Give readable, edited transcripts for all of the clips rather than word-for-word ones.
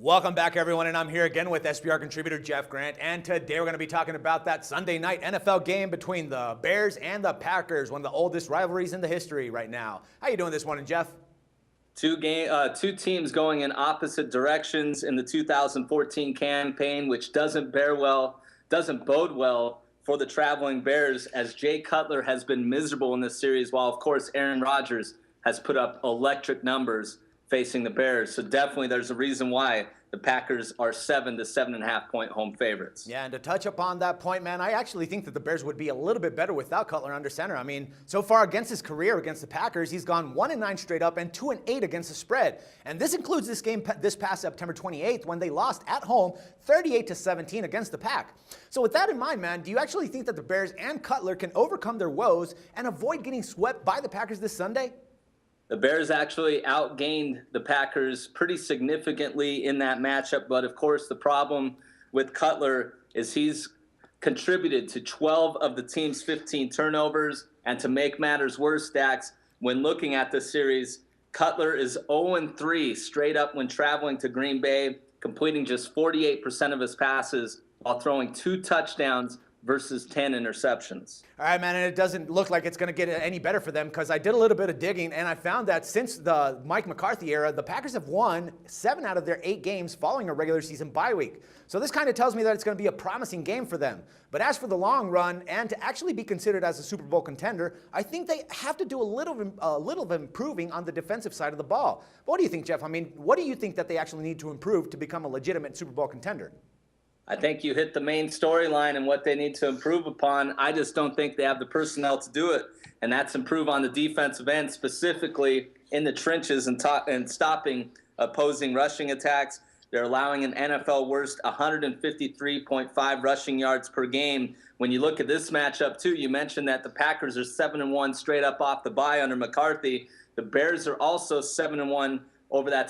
Welcome back, everyone, and I'm here again with SBR contributor Jeff Grant, and today we're going to be talking about that Sunday night NFL game between the Bears and the Packers, one of the oldest rivalries in the history right now. How you doing this morning, Jeff? Two teams going in opposite directions in the 2014 campaign, which doesn't bode well for the traveling Bears, as Jay Cutler has been miserable in this series, while of course Aaron Rodgers has put up electric numbers facing the Bears. So definitely there's a reason why the Packers are 7 to 7.5 point home favorites. Yeah, and to touch upon that point, man, I actually think that the Bears would be a little bit better without Cutler under center. I mean, so far against his career against the Packers, he's gone 1-9 straight up and 2-8 against the spread. And this includes this game this past September 28th when they lost at home 38-17 against the Pack. So with that in mind, man, do you actually think that the Bears and Cutler can overcome their woes and avoid getting swept by the Packers this Sunday? The Bears actually outgained the Packers pretty significantly in that matchup, but of course the problem with Cutler is he's contributed to 12 of the team's 15 turnovers, and to make matters worse, Dax, when looking at this series, Cutler is 0-3 straight up when traveling to Green Bay, completing just 48% of his passes while throwing 2 touchdowns versus 10 interceptions. All right, man, and it doesn't look like it's going to get any better for them, because I did a little bit of digging, and I found that since the Mike McCarthy era, the Packers have won 7 out of their 8 games following a regular season bye week. So this kind of tells me that it's going to be a promising game for them. But as for the long run, and to actually be considered as a Super Bowl contender, I think they have to do a little of improving on the defensive side of the ball. But what do you think, Jeff? I mean, what do you think that they actually need to improve to become a legitimate Super Bowl contender? I think you hit the main storyline and what they need to improve upon. I just don't think they have the personnel to do it, and that's improve on the defensive end, specifically in the trenches and stopping opposing rushing attacks. They're allowing an NFL worst 153.5 rushing yards per game. When you look at this matchup, too, you mentioned that the Packers are 7-1 straight up off the bye under McCarthy. The Bears are also 7-1 over that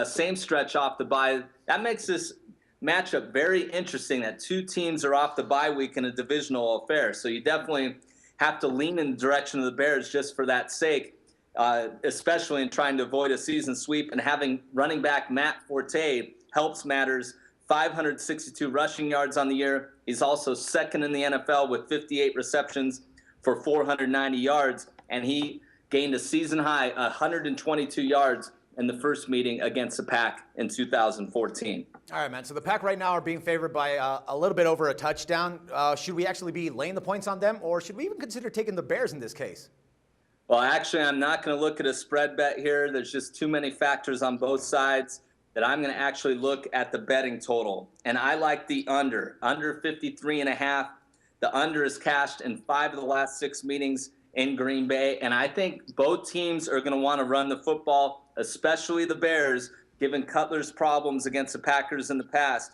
same stretch off the bye. That makes this matchup very interesting, that 2 teams are off the bye week in a divisional affair. So you definitely have to lean in the direction of the Bears just for that sake, especially in trying to avoid a season sweep. And having running back Matt Forte helps matters. 562 rushing yards on the year. He's also second in the NFL with 58 receptions for 490 yards. And he gained a season high 122 yards in the first meeting against the Pack in 2014. All right, man. So the Pack right now are being favored by a little bit over a touchdown. Should we actually be laying the points on them, or should we even consider taking the Bears in this case? Well, actually, I'm not going to look at a spread bet here. There's just too many factors on both sides that I'm going to actually look at the betting total. And I like the under 53.5. The under is cashed in 5 of the last 6 meetings in Green Bay. And I think both teams are going to want to run the football, especially the Bears, given Cutler's problems against the Packers in the past.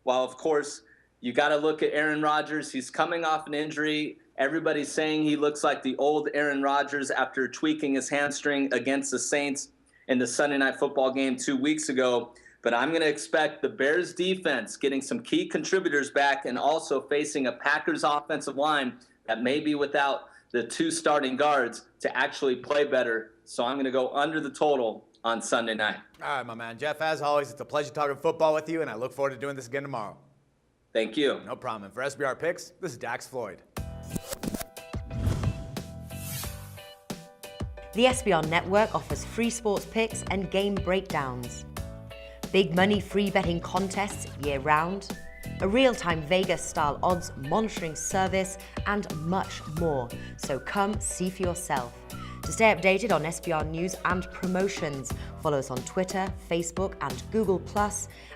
While, of course, you got to look at Aaron Rodgers. He's coming off an injury. Everybody's saying he looks like the old Aaron Rodgers after tweaking his hamstring against the Saints in the Sunday Night Football game 2 weeks ago. But I'm going to expect the Bears defense getting some key contributors back, and also facing a Packers offensive line that may be without the 2 starting guards to actually play better. So I'm going to go under the total on Sunday night. All right, my man. Jeff, as always, it's a pleasure talking football with you, and I look forward to doing this again tomorrow. Thank you. No problem. And for SBR Picks, this is Dax Floyd. The SBR Network offers free sports picks and game breakdowns, big money free betting contests year-round, a real-time Vegas-style odds monitoring service, and much more. So come see for yourself. To stay updated on SBR news and promotions, follow us on Twitter, Facebook, and Google+,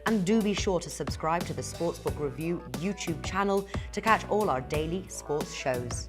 and do be sure to subscribe to the Sportsbook Review YouTube channel to catch all our daily sports shows.